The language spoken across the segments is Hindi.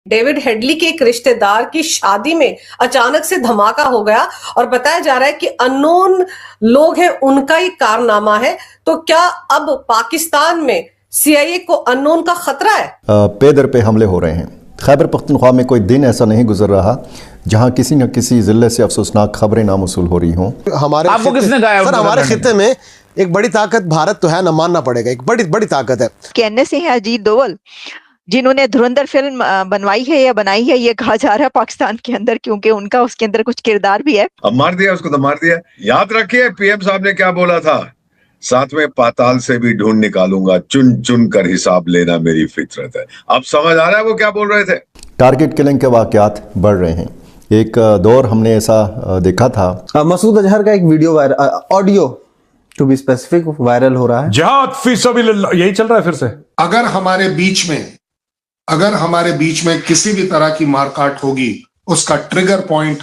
डेविड हेडली के एक रिश्तेदार की शादी में अचानक से धमाका हो गया और बताया जा रहा है कि अननोन लोग हैं, उनका ही कारनामा है। तो क्या अब पाकिस्तान में सीआईए को अननोन का खतरा है? पे दर पे हमले हो रहे हैं। खैबर पख्तूनख्वा में कोई दिन ऐसा नहीं गुजर रहा जहां किसी न किसी जिले से अफसोसनाक खबरें नामौसूल हो रही हों। आपको किसने कहा? सर, हमारे खिते में एक बड़ी ताकत भारत तो है ना, मानना पड़ेगा, एक बड़ी बड़ी ताकत है। कहने से है अजीत दोवल, जिन्होंने धुरंधर फिल्म बनवाई है या बनाई है, ये कहा जा रहा है पाकिस्तान के अंदर, क्योंकि उनका उसके अंदर कुछ किरदार भी है। अब मार दिया उसको, तो मार दिया। याद रखिए पीएम साहब ने क्या बोला था, सातवें पाताल से भी ढूंढ निकालूंगा, चुन चुन कर हिसाब लेना मेरी फितरत है। अब समझ आ रहा है वो क्या बोल रहे थे। टारगेट किलिंग के वाकयात बढ़ रहे हैं। एक दौर हमने ऐसा देखा था। मसूद अजहर का एक video audio to be specific viral हो रहा है। जिहाद फी सबीलिल्लाह यही चल रहा है फिर से। अगर हमारे बीच में किसी भी तरह की मारकाट होगी, उसका ट्रिगर पॉइंट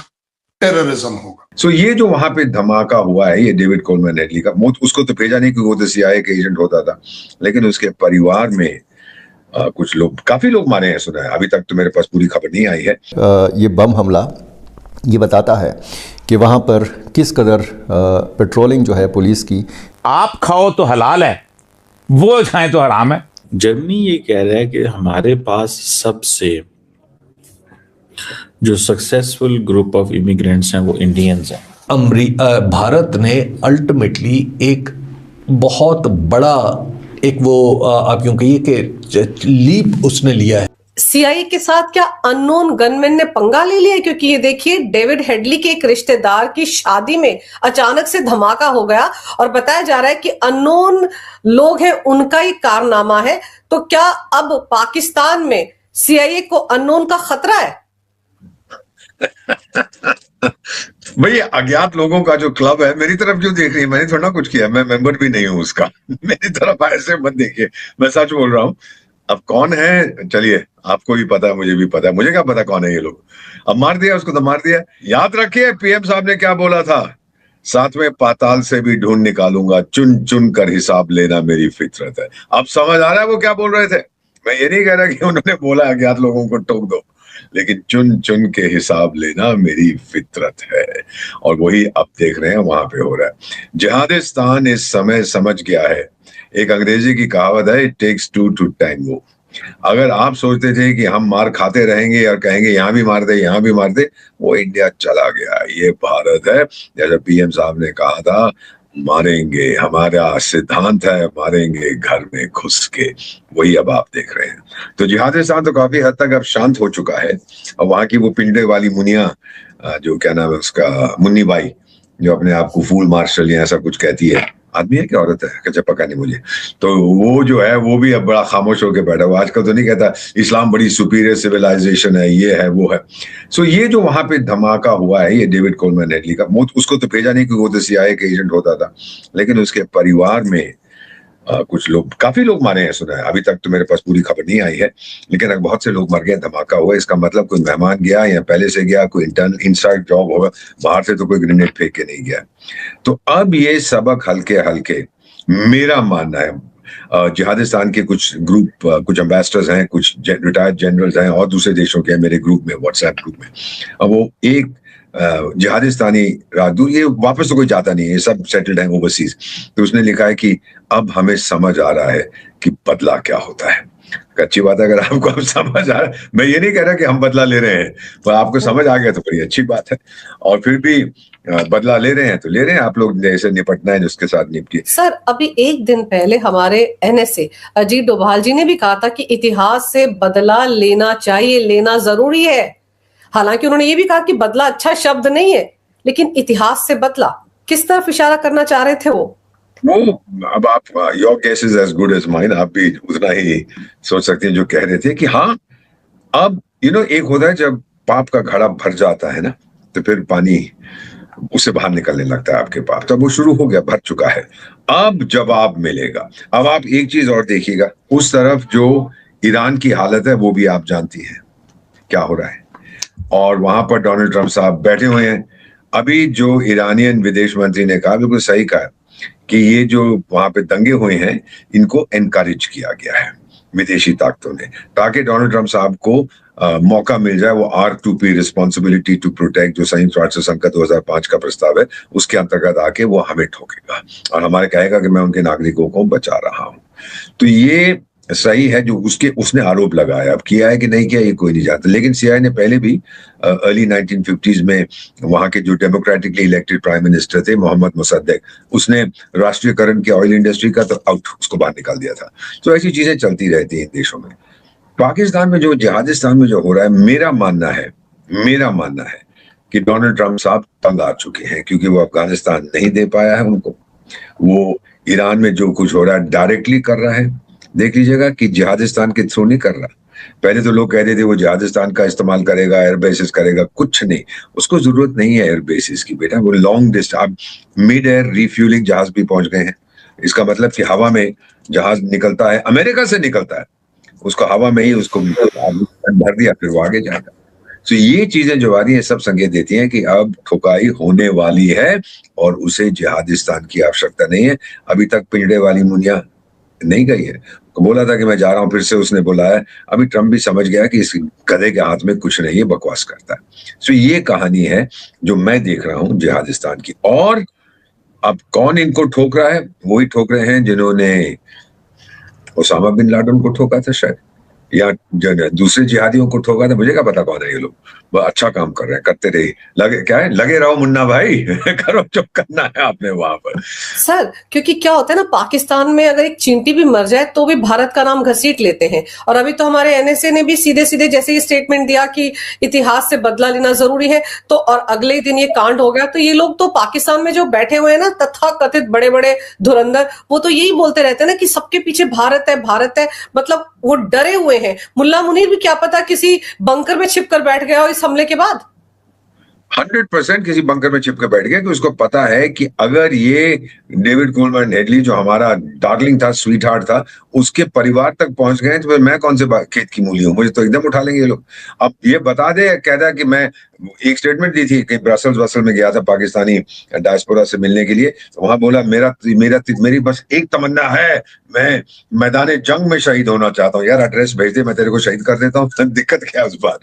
टेररिज्म होगा। ये जो वहां पे धमाका हुआ है, ये डेविड कोलमैन हेडली का, उसको तो भेजा नहीं क्योंकि वो तो सीआईए के एजेंट होता था, लेकिन उसके परिवार में कुछ लोग, काफी लोग मारे हैं, सुना है। अभी तक तो मेरे पास पूरी खबर नहीं आई है। ये बम हमला ये बताता है कि वहां पर किस कदर पेट्रोलिंग जो है पुलिस की। आप खाओ तो हलाल है, वो खाएं तो हराम है। जर्मनी ये कह रहा है कि हमारे पास सबसे जो सक्सेसफुल ग्रुप ऑफ इमिग्रेंट्स हैं वो इंडियंस हैं। भारत ने अल्टीमेटली एक बहुत बड़ा आप यूं कहिए कि लीप उसने लिया है। सीआईए के साथ क्या अननोन गनमैन ने पंगा ले लिया? क्योंकि ये देखिए, डेविड हेडली के एक रिश्तेदार की शादी में अचानक से धमाका हो गया और बताया जा रहा है कि अननोन लोग हैं, उनका ही कारनामा है। तो क्या अब पाकिस्तान में सीआईए को अननोन का खतरा है? भाई, अज्ञात लोगों का जो क्लब है, मेरी तरफ जो देख रही है, मैंने थोड़ा कुछ किया, मैं मेंबर भी नहीं हूं उसका। मेरी तरफ ऐसे मत देखिए, मैं सच बोल रहा हूं। अब कौन है, चलिए आपको भी पता है, मुझे भी पता है, मुझे क्या पता कौन है ये लोग। अब मार दिया उसको, तो मार दिया। याद रखिए पीएम साहब ने क्या बोला था, सातवें पाताल से भी ढूंढ निकालूंगा, चुन चुन कर हिसाब लेना मेरी फितरत है। अब समझ आ रहा है वो क्या बोल रहे थे। मैं ये नहीं कह रहा कि उन्होंने बोला अज्ञात लोगों को ठोक दो, लेकिन चुन चुन के हिसाब लेना मेरी फितरत है। और वही अब देख रहे हैं वहां पे हो रहा है। जिहादिस्तान इस समय समझ गया है। एक अंग्रेजी की कहावत है, it takes two to tango. अगर आप सोचते थे कि हम मार खाते रहेंगे और कहेंगे यहां भी मार दे, यहां भी मार दे, वो इंडिया चला गया। ये भारत है। जैसे पीएम साहब ने कहा था, मारेंगे, हमारा सिद्धांत है, मारेंगे घर में घुस के। वही अब आप देख रहे हैं। तो जिहादिस्तान तो काफी हद तक अब शांत हो चुका है। और वहां की वो पिंडे वाली मुनिया, जो क्या नाम है उसका, मुन्नी बाई, जो अपने आप को फूल मार्शल या ऐसा कुछ कहती है, आदमी है क्या औरत है, अच्छा पका नहीं मुझे, तो वो जो है वो भी अब बड़ा खामोश होकर बैठा हुआ। आजकल तो नहीं कहता इस्लाम बड़ी सुपीरियर सिविलाइजेशन है, ये है वो है। ये जो वहां पे धमाका हुआ है, ये डेविड कोलमैन हेडली का, उसको तो भेजा नहीं क्योंकि वो तो सीआईए के एजेंट होता था, लेकिन उसके परिवार में कुछ लोग, काफी लोग मारे हैं, सुना है। अभी तक तो मेरे पास पूरी खबर नहीं आई है, लेकिन अगर बहुत से लोग मर गए, धमाका हुआ। इसका मतलब कोई मेहमान गया या पहले से गया, कोई इंटरनल इनसाइड जॉब होगा, बाहर से तो कोई ग्रेनेड फेंक के नहीं गया। तो अब ये सबक हल्के हल्के, मेरा मानना है, जिहादिस्तान के कुछ ग्रुप, कुछ एम्बेसडर्स हैं, कुछ रिटायर्ड जनरल्स हैं और दूसरे देशों के मेरे ग्रुप में, व्हाट्सएप ग्रुप में। अब वो एक जिहादिस्तानी राजदूत, ये वापस तो कोई जाता नहीं है, ये सब सेटल्ड है ओवरसीज। तो उसने लिखा है कि अब हमें समझ आ रहा है कि बदला क्या होता है। अच्छी बात है अगर आपको अब समझ आ रहा है। मैं ये नहीं कह रहा कि हम बदला ले रहे हैं, पर आपको समझ आ गया तो बड़ी अच्छी बात है। और फिर भी बदला ले रहे हैं तो ले रहे हैं, आप लोग जैसे निपटना है उसके साथ निपटिए। सर, अभी एक दिन पहले हमारे एनएसए अजीत डोभाल जी ने भी कहा था कि इतिहास से बदला लेना चाहिए, लेना जरूरी है। हालांकि उन्होंने ये भी कहा कि बदला अच्छा शब्द नहीं है, लेकिन इतिहास से बदला, किस तरफ इशारा करना चाह रहे थे वो? अब आप, your guess is as good as mine, आप भी उतना ही सोच सकते हैं जो कह रहे थे कि हाँ, अब एक होता है जब पाप का घड़ा भर जाता है ना, तो फिर पानी उससे बाहर निकलने लगता है आपके पाप। तो वो शुरू हो गया, भर चुका है, अब जवाब मिलेगा। अब आप एक चीज और देखिएगा, उस तरफ जो ईरान की हालत है वो भी आप जानती हैं क्या हो रहा है, और वहां पर डोनाल्ड ट्रंप साहब बैठे हुए हैं। अभी जो ईरानियन विदेश मंत्री ने कहा, बिल्कुल सही कहा, कि ये जो वहां पे दंगे हुए हैं, इनको एनकरेज किया गया है। विदेशी ताकतों ने, ताकि डोनाल्ड ट्रंप साहब को मौका मिल जाए वो R2P रिस्पॉन्सिबिलिटी टू प्रोटेक्ट जो संयुक्त राष्ट्र संघ का 2005 का प्रस्ताव है उसके अंतर्गत आके वो हमें ठोकेगा और हमारे कहेगा कि मैं उनके नागरिकों को बचा रहा हूं। तो ये सही है जो उसने आरोप लगाया, अब किया है कि नहीं किया ये कोई नहीं जानता, लेकिन CIA ने पहले भी अर्ली 1950s में वहां के जो डेमोक्रेटिकली इलेक्टेड प्राइम मिनिस्टर थे मोहम्मद मुसद्देक, उसने राष्ट्रीयकरण किया ऑयल इंडस्ट्री का तो आउट, उसको बाहर निकाल दिया था। तो ऐसी चीजें चलती रहती हैं देशों में। पाकिस्तान में जो जिहादिस्तान में जो हो रहा है, मेरा मानना है कि डोनाल्ड ट्रंप साहब तंग आ चुके हैं, क्योंकि वो अफगानिस्तान नहीं दे पाया है उनको, वो ईरान में जो कुछ हो रहा है डायरेक्टली कर रहा है, देख लीजिएगा कि जिहादिस्तान के थ्रू नहीं कर रहा। पहले तो लोग कहते थे वो जिहादिस्तान का इस्तेमाल करेगा, एयर बेसिस करेगा, कुछ नहीं, उसको जरूरत नहीं है एयर बेसिस की बेटा, वो लॉन्ग डिस्टेंस, आप मिड एयर रिफ्यूलिंग जहाज भी पहुंच गए हैं, इसका मतलब कि हवा में जहाज निकलता है, अमेरिका से निकलता है, उसको हवा में ही उसको भर दिया, फिर वो आगे जाएगा। तो ये चीजें जो आ रही है सब संकेत देती हैं कि अब ठुकाई होने वाली है और उसे जिहादिस्तान की आवश्यकता नहीं है। अभी तक पिंजड़े वाली मुनिया नहीं गई है, बोला था कि मैं जा रहा हूं, फिर से उसने बुलाया। अभी ट्रंप भी समझ गया कि इस गधे के हाथ में कुछ नहीं है, बकवास करता है। तो ये कहानी है जो मैं देख रहा हूं जिहादिस्तान की। और अब कौन इनको ठोक रहा है? वही ठोक रहे हैं जिन्होंने ओसामा बिन लादेन को ठोका था शायद, या दूसरे जिहादियों को ठोका था, मुझे क्या पता कौन है ये लोग। बहुत अच्छा काम कर रहे हैं, करते रहिए, लगे रहो मुन्ना भाई करो जो करना है आपने वहां पर। सर, क्योंकि क्या होता है ना, पाकिस्तान में अगर एक चींटी भी मर जाए तो भी भारत का नाम घसीट लेते हैं। और अभी तो हमारे NSA ने भी सीधे सीधे जैसे ये स्टेटमेंट दिया कि इतिहास से बदला लेना जरूरी है, तो और अगले ही दिन ये कांड हो गया। तो ये लोग तो पाकिस्तान में जो बैठे हुए हैं ना तथाकथित बड़े बड़े धुरंधर, वो तो यही बोलते रहते हैं ना कि सबके पीछे भारत है, भारत है, मतलब वो डरे हुए हैं। मुल्ला मुनीर भी क्या पता किसी बंकर में छिप कर बैठ गया हो इस हमले के बाद। 100% किसी बंकर में छिप के बैठ गया, कि उसको पता है कि अगर ये डेविड कोलमैन हेडली जो हमारा डार्लिंग था, स्वीट हार्ट था, उसके परिवार तक पहुंच गए तो फिर मैं कौन से खेत की मूली हूं, मुझे तो एकदम उठा लेंगे ये लोग। अब ये बता दे, कहता है कि मैं एक स्टेटमेंट दी थी कि ब्रसल्स में गया था पाकिस्तानी डायस्पोरा से मिलने के लिए, तो वहां बोला मेरी बस एक तमन्ना है, मैं मैदान जंग में शहीद होना चाहता हूँ। यार एड्रेस भेज दे, मैं तेरे को शहीद कर देता हूँ, दिक्कत क्या है उस बात।